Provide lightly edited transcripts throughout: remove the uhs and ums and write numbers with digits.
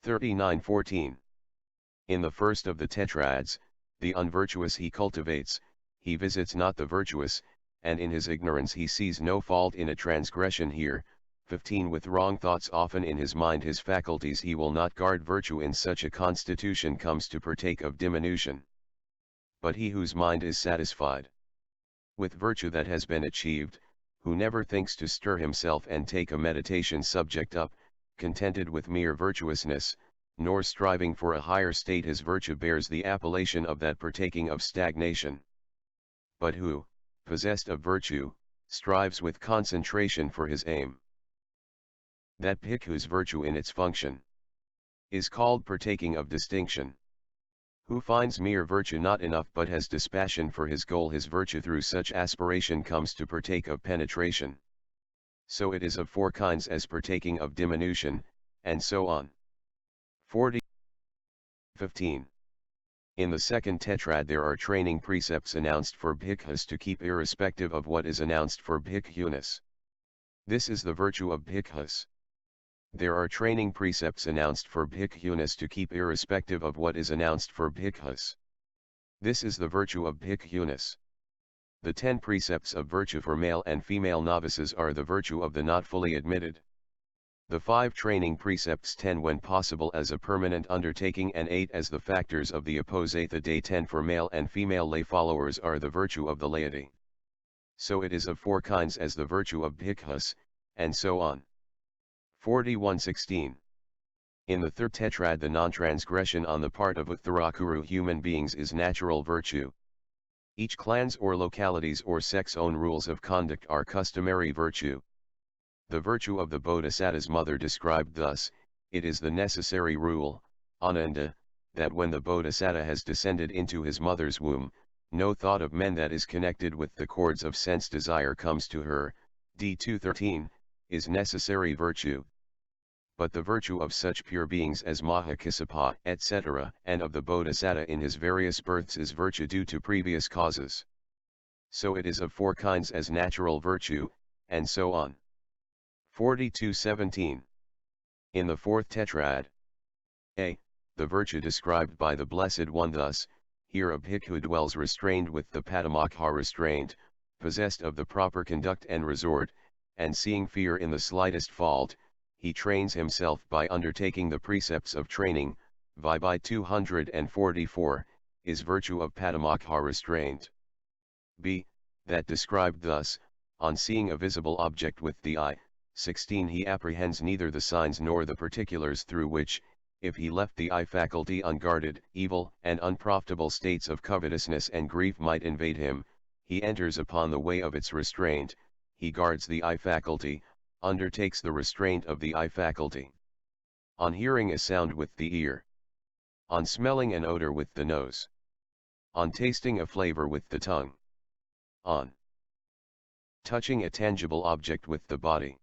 39:14. In the first of the tetrads, the unvirtuous he cultivates, he visits not the virtuous, and in his ignorance he sees no fault in a transgression here. 15. With wrong thoughts often in his mind his faculties he will not guard virtue in such a constitution comes to partake of diminution. But he whose mind is satisfied with virtue that has been achieved, who never thinks to stir himself and take a meditation subject up, contented with mere virtuousness, nor striving for a higher state, his virtue bears the appellation of that partaking of stagnation. But who, possessed of virtue, strives with concentration for his aim, that bhikkhu's virtue in its function is called partaking of distinction. Who finds mere virtue not enough but has dispassion for his goal, his virtue through such aspiration comes to partake of penetration. So it is of four kinds, as partaking of diminution, and so on. 40. 15. In the second tetrad there are training precepts announced for bhikkhus to keep irrespective of what is announced for bhikkhunis. This is the virtue of bhikkhus. There are training precepts announced for bhikkhunis to keep irrespective of what is announced for bhikkhus. This is the virtue of bhikkhunis. The 10 precepts of virtue for male and female novices are the virtue of the not fully admitted. The 5 training precepts, 10 when possible as a permanent undertaking and 8 as the factors of the Apposatha Day, 10 for male and female lay followers, are the virtue of the laity. So it is of 4 kinds as the virtue of bhikkhus, and so on. 41:16. In the third tetrad the non-transgression on the part of Uttarakuru human beings is natural virtue. Each clan's or locality's or sect's own rules of conduct are customary virtue. The virtue of the Bodhisattva's mother described thus: it is the necessary rule, Ananda, that when the Bodhisattva has descended into his mother's womb, no thought of men that is connected with the cords of sense desire comes to her. D213, is necessary virtue. But the virtue of such pure beings as Mahakassapa, etc., and of the Bodhisattva in his various births is virtue due to previous causes. So it is of 4 kinds as natural virtue, and so on. 42:17. In the fourth tetrad, a. The virtue described by the Blessed One thus: here a bhikkhu dwells restrained with the Padamokha restraint, possessed of the proper conduct and resort, and seeing fear in the slightest fault, he trains himself by undertaking the precepts of training. By 244, is virtue of Padamokha restraint. B. That described thus: on seeing a visible object with the eye, 16 he apprehends neither the signs nor the particulars through which, if he left the eye faculty unguarded, evil and unprofitable states of covetousness and grief might invade him. He enters upon the way of its restraint, he guards the eye faculty, undertakes the restraint of the eye faculty. On hearing a sound with the ear. On smelling an odor with the nose. On tasting a flavor with the tongue. On touching a tangible object with the body.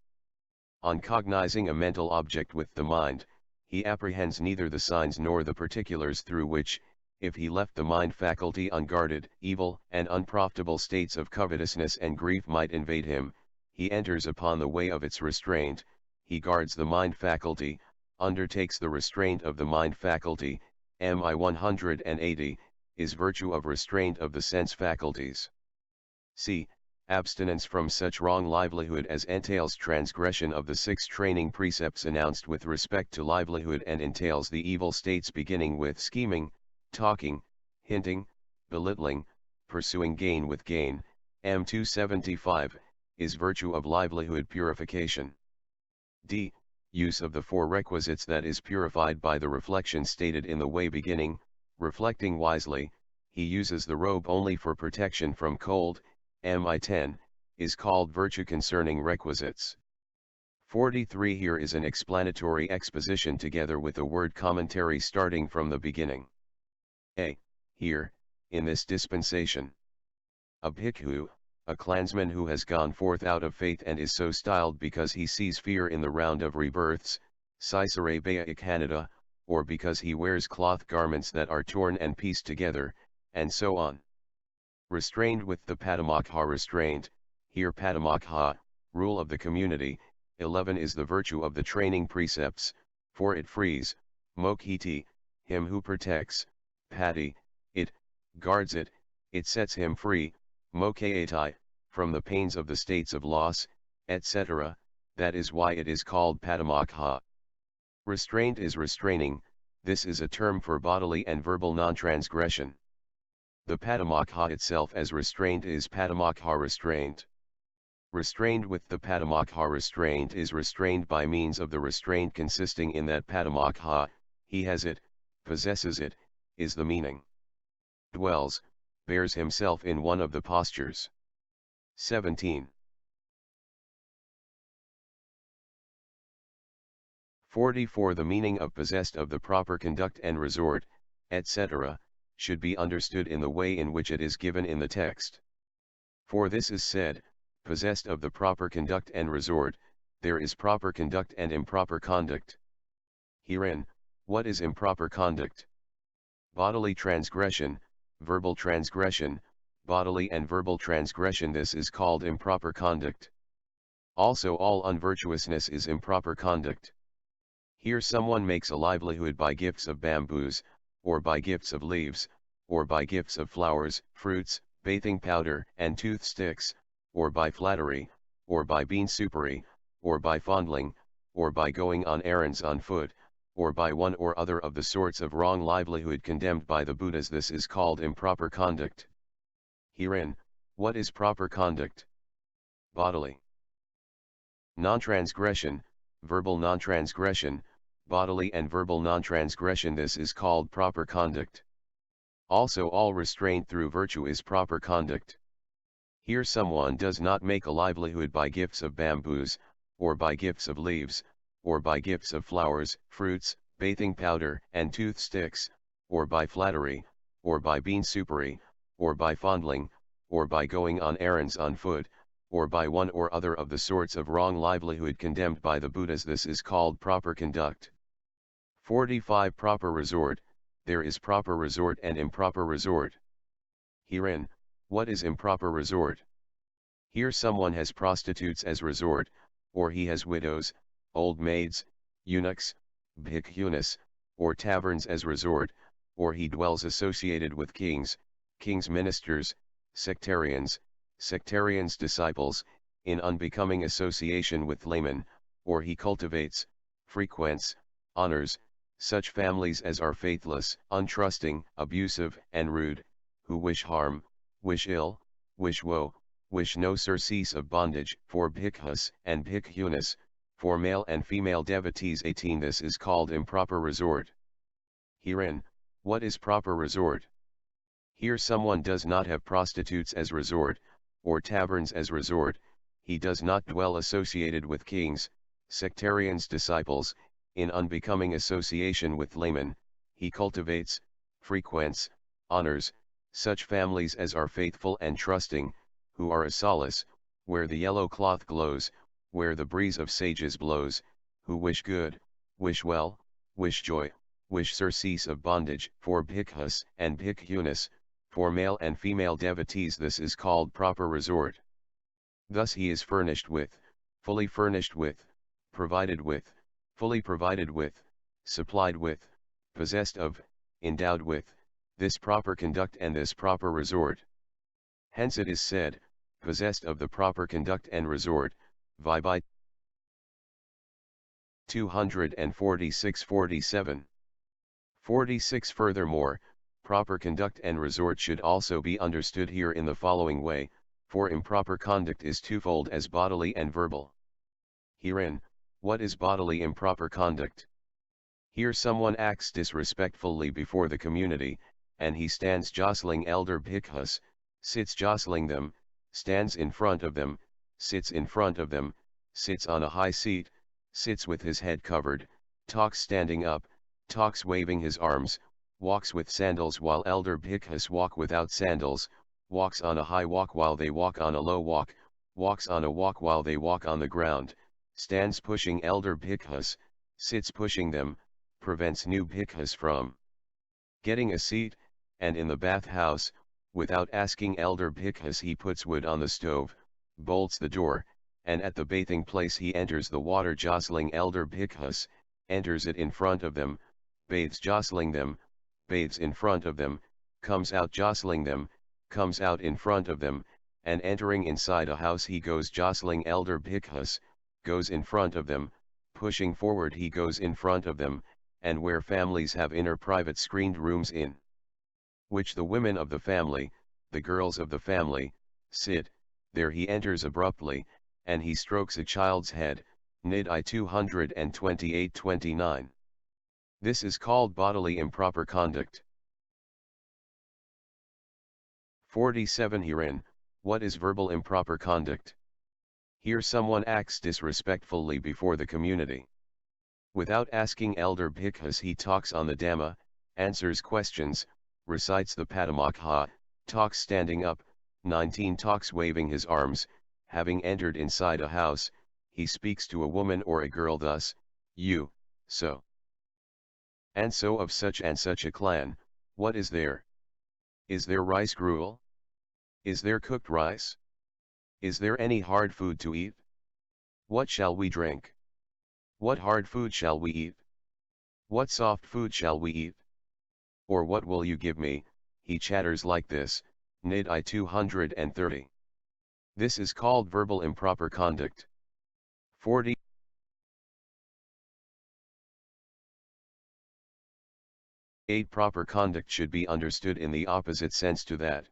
On cognizing a mental object with the mind, he apprehends neither the signs nor the particulars through which, if he left the mind faculty unguarded, evil and unprofitable states of covetousness and grief might invade him. He enters upon the way of its restraint, he guards the mind faculty, undertakes the restraint of the mind faculty. Mi 180, is virtue of restraint of the sense faculties. C. Abstinence from such wrong livelihood as entails transgression of the 6 training precepts announced with respect to livelihood and entails the evil states beginning with scheming, talking, hinting, belittling, pursuing gain with gain. M275, is virtue of livelihood purification. D. Use of the 4 requisites that is purified by the reflection stated in the way beginning, reflecting wisely, he uses the robe only for protection from cold. Mi 10, is called virtue concerning requisites. 43 Here is an explanatory exposition together with a word commentary starting from the beginning. A. Here, in this dispensation, a bhikkhu, a clansman who has gone forth out of faith and is so styled because he sees fear in the round of rebirths, Caesarea Canada, or because he wears cloth garments that are torn and pieced together, and so on. Restrained with the Padamokha restraint, here Padamokha, rule of the community. 11 is the virtue of the training precepts, for it frees, Mokhiti, him who protects, Pati, it, guards it, it sets him free, Mokhayatai, from the pains of the states of loss, etc., that is why it is called Patamokha. Restraint is restraining, this is a term for bodily and verbal non-transgression. The Patamokha itself as restraint is Patamokha restraint. Restrained with the Patamokha restraint is restrained by means of the restraint consisting in that Patamokha, he has it, possesses it, is the meaning. Dwells, bears himself in one of the postures. 17. 44. The meaning of possessed of the proper conduct and resort, etc., should be understood in the way in which it is given in the text. For this is said, possessed of the proper conduct and resort, there is proper conduct and improper conduct. Herein, what is improper conduct? Bodily transgression, verbal transgression, bodily and verbal transgression, this is called improper conduct. Also all unvirtuousness is improper conduct. Here someone makes a livelihood by gifts of bamboos, or by gifts of leaves, or by gifts of flowers, fruits, bathing powder and toothsticks, or by flattery, or by bean soupery, or by fondling, or by going on errands on foot, or by one or other of the sorts of wrong livelihood condemned by the Buddhas. This is called improper conduct. Herein, what is proper conduct? Bodily non-transgression, verbal non-transgression, bodily and verbal non-transgression, this is called proper conduct. Also all restraint through virtue is proper conduct. Here someone does not make a livelihood by gifts of bamboos, or by gifts of leaves, or by gifts of flowers, fruits, bathing powder and toothsticks, or by flattery, or by bean soupery, or by fondling, or by going on errands on foot, or by one or other of the sorts of wrong livelihood condemned by the Buddhas. This is called proper conduct. 45. Proper resort, there is proper resort and improper resort. Herein, what is improper resort? Here someone has prostitutes as resort, or he has widows, old maids, eunuchs, bhikkhunis, or taverns as resort, or he dwells associated with kings, kings' ministers, sectarians, sectarians' disciples, in unbecoming association with laymen, or he cultivates, frequents, honors, such families as are faithless, untrusting, abusive, and rude, who wish harm, wish ill, wish woe, wish no surcease of bondage, for bhikkhus and bhikkhunis, for male and female devotees. 18. This is called improper resort. Herein, what is proper resort? Here someone does not have prostitutes as resort, or taverns as resort, he does not dwell associated with kings, sectarians' disciples, in unbecoming association with laymen, he cultivates, frequents, honors, such families as are faithful and trusting, who are a solace, where the yellow cloth glows, where the breeze of sages blows, who wish good, wish well, wish joy, wish surcease of bondage, for bhikkhus and bhikkhunis, for male and female devotees. This is called proper resort. Thus he is furnished with, fully furnished with, provided with, fully provided with, supplied with, possessed of, endowed with, this proper conduct and this proper resort. Hence it is said, possessed of the proper conduct and resort, Vibhai 246-47. 46. Furthermore, proper conduct and resort should also be understood here in the following way, for improper conduct is twofold, as bodily and verbal. Herein, what is bodily improper conduct? Here someone acts disrespectfully before the community, and he stands jostling elder bhikkhus, sits jostling them, stands in front of them, sits in front of them, sits on a high seat, sits with his head covered, talks standing up, talks waving his arms, walks with sandals while elder bhikkhus walk without sandals, walks on a high walk while they walk on a low walk, walks on a walk while they walk on the ground, stands pushing elder bhikkhus, sits pushing them, prevents new bhikkhus from getting a seat, and in the bathhouse, without asking elder bhikkhus he puts wood on the stove, bolts the door, and at the bathing place he enters the water jostling elder bhikkhus, enters it in front of them, bathes jostling them, bathes in front of them, comes out jostling them, comes out in front of them, and entering inside a house he goes jostling elder bhikkhus, goes in front of them, pushing forward he goes in front of them, and where families have inner private screened rooms in which the women of the family, the girls of the family, sit, there he enters abruptly, and he strokes a child's head, Nidhi 228-29. This is called bodily improper conduct. 47 Herein, what is verbal improper conduct? Here someone acts disrespectfully before the community. Without asking elder bhikkhus he talks on the Dhamma, answers questions, recites the Patimokkha, talks standing up, 19 talks waving his arms, having entered inside a house, he speaks to a woman or a girl thus, you, so. And so of such and such a clan, what is there? Is there rice gruel? Is there cooked rice? Is there any hard food to eat? What shall we drink? What hard food shall we eat? What soft food shall we eat? Or what will you give me? He chatters like this, Nidhi 230. This is called verbal improper conduct. 40. Proper conduct should be understood in the opposite sense to that.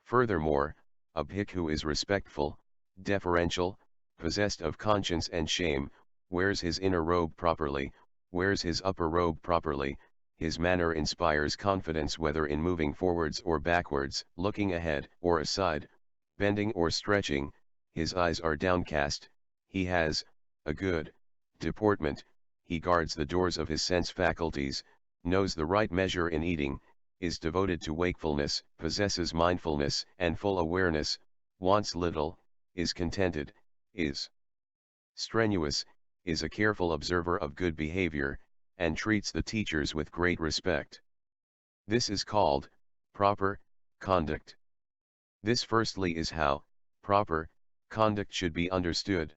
Furthermore, a bhikkhu is respectful, deferential, possessed of conscience and shame, wears his inner robe properly, wears his upper robe properly, his manner inspires confidence whether in moving forwards or backwards, looking ahead or aside, bending or stretching, his eyes are downcast, he has a good deportment, he guards the doors of his sense faculties, knows the right measure in eating, is devoted to wakefulness, possesses mindfulness and full awareness, wants little, is contented, is strenuous, is a careful observer of good behavior, and treats the teachers with great respect. This is called proper conduct. This firstly is how proper conduct should be understood.